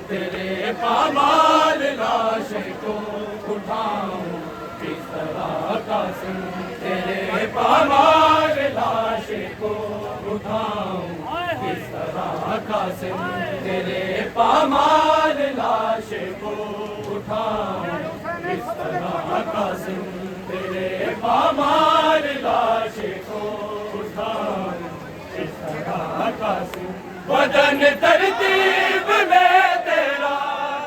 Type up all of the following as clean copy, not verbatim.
तेरे पामाल लाश को उठाऊं किस तरह कासिम, तेरे पामाल लाश को उठाऊं किस तरह कासिम, तेरे पामाल लाश को उठाऊं किस तरह कासिम, तेरे पामाल लाश को उठाऊं किस तरह कासिम। वतन तरतीब में तेरा,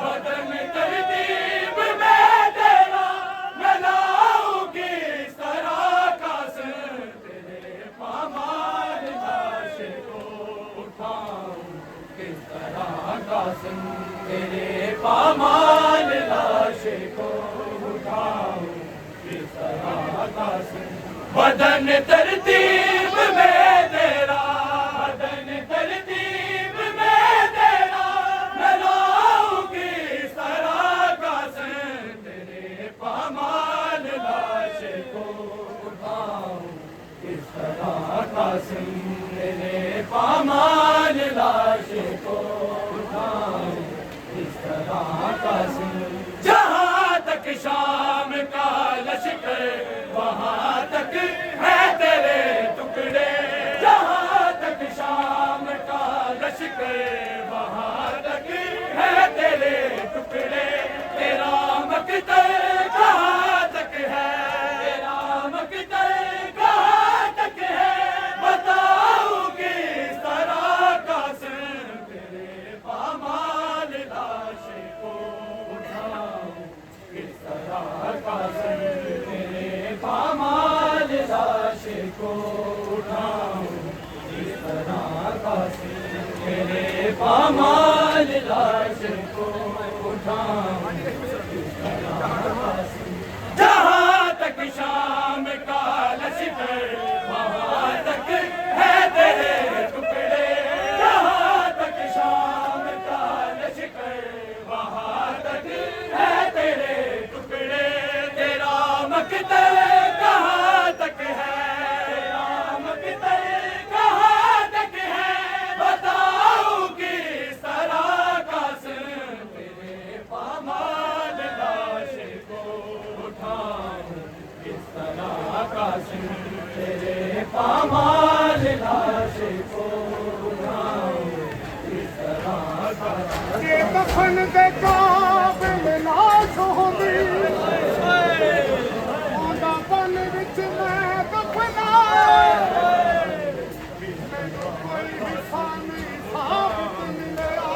वतन तरतीब में तेरा, मैं लाऊं किस तरह कासिम, तेरे पामाल लाश को उठाऊं किस तरह कासिम, तेरे पामाल लाश को उठाऊं किस तरह कासिम। वतन तरतीब में तेरा, वतन तरतीब में तेरा, मैं लाऊं किस तरह कासिम, तेरे पामाल लाश को उठाऊं किस तरह कासिम, तेरे पामाल लाश को उठाऊं किस तरह कासिम। जहाँ तक शाम का लश्कर वहाँ तक है तेरे टुकड़े, जहाँ तक शाम का लश्कर वहाँ तक है तेरे टुकड़े। तेरा मकतल कहाँ तक है, तेरा मकतल कहाँ तक है, बताऊं किस तरह कासिम, तेरे पामाल लाश को उठाऊं किस तरह कासिम, तेरे पामाल लाश को उठाऊं किस तरह कासिम, तेरे पामाल लाश को उठाऊं किस तरह कासिम। जहाँ तक शाम का लश्कर वहाँ तक है तेरे टुकड़े, जहाँ तक शाम का लश्कर वहाँ तक है तेरे टुकड़े। तेरा मकतल कहाँ तक है, तेरा मकतल कहाँ तक है, बताऊं किस तरह कासिम, तेरे पामाल लाश को उठाऊं किस तरह कासिम, तेरे पामाल लाश को उठाऊं किस तरह कासिम। ये दफन दे काबिल लाश होंदी, आंदा बन विच मैं दफना, मैनू कोई हिस्सा नहीं साबित मिलिया,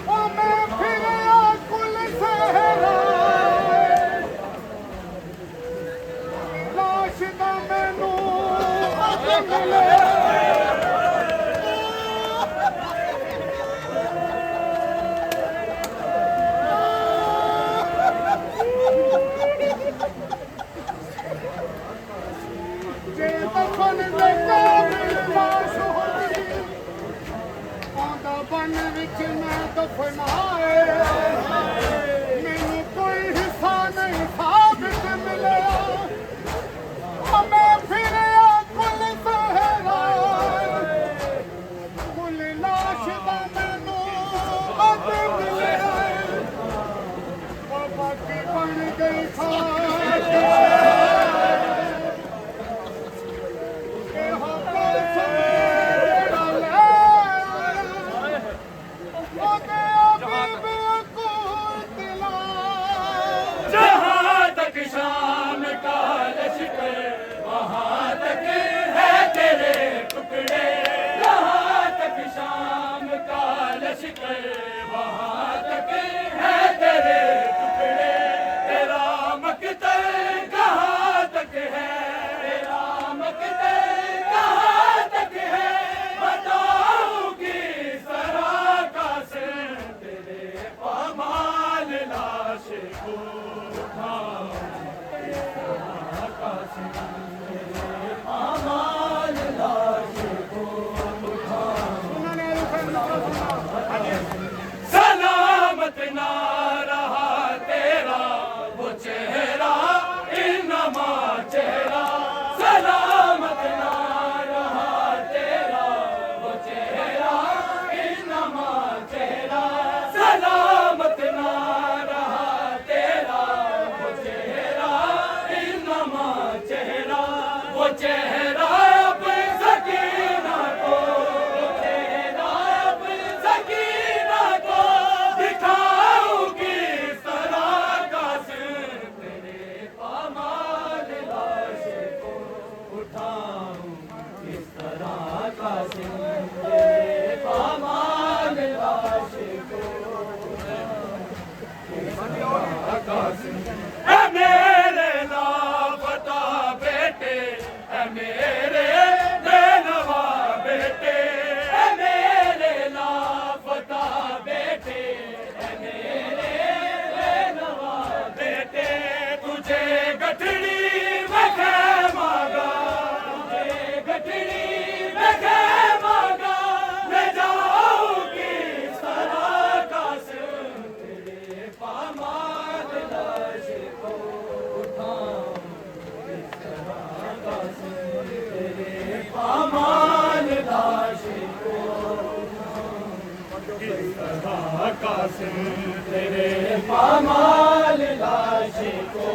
ओ मैं फिरिया कुल सहरा, लाश दा मैनू अज मिलिया। जे दफन दे काबिल लाश होंदी, आंदा बन विच मैं दफनाए, मैनू कोई हिस्सा नहीं साबित मिलिया, ओ मैं फिरिया कुल सहरा, कुल लाश दा मैनू अज मिलिया, ओ बाकी बन गई खाक। जहाँ तक शाम का लश्कर वहाँ तक है तेरे टुकड़े, जहाँ तक शाम का लश्कर वहाँ तक है तेरे टुकड़े। तेरा मकतल कहाँ तक है, तेरा मकतल कहाँ तक है, बताऊं किस तरह कासिम, तेरे पामाल लाश को उठाऊं किस तरह कासिम, तेरे पामाल लाश को उठाऊं। सलाम किस तरह का सिर तेरे पामाल लाश को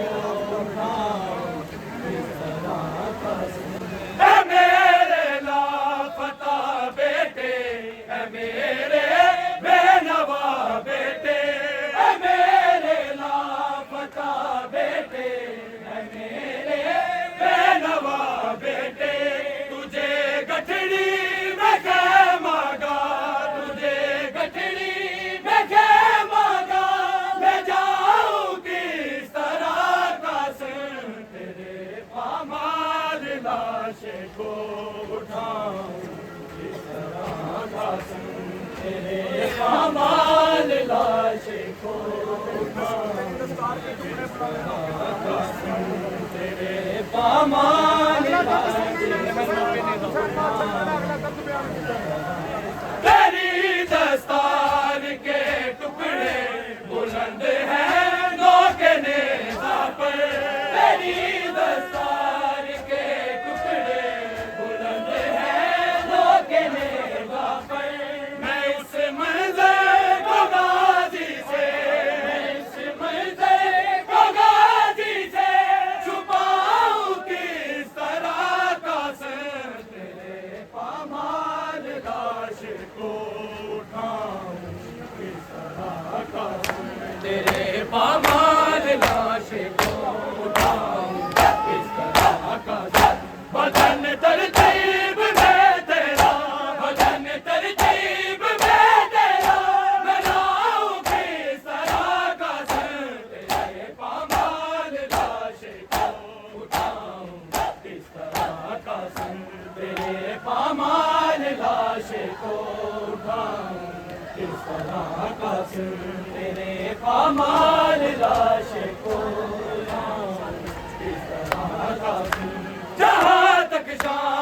उठाऊं, किस तरह का सिर। ऐ मेरे लापता बेटे, ऐ मेरे बेनवा बेटे, ऐ मेरे लापता बेटे, ऐ मेरे बेनवा बेटे, तुझे गठड़ी में क्या मांगा, तुझे गठड़ी में क्या मांगा, मैं जाऊं किस तरह का सिर तेरे पामाल लाश को उठाऊं, किस तरह का सिर तेरे पामाल लाश को उठाऊं, किस तरह का सिर तेरे पामाल लाश तेरी दस्तार के टुकड़े बुलंद हैं नौके नेज़ा पर, तेरी दस्तार के टुकड़े बुलंद हैं नौके नेज़ा पर। मैं इस मंज़र को गाज़ी से, मैं इस मंज़र को गाज़ी से छुपाऊं, किस तरह का सर तेरे पामाल लाश को उठाऊं, किस तरह का सर तेरे पामाल लाश को उठाऊं, किस तरह का सर। बदन तरतीब में तेरा, बदन तरतीब में तेरा, बनाऊं किस तरह का सर तेरे पामाल लाश को उठाऊं, किस तरह का सर तेरे पामाल लाश को उठाऊं, किस तरह का सर तेरे पामाल लाश को उठाऊं, किस तरह का सर। जहाँ तक शान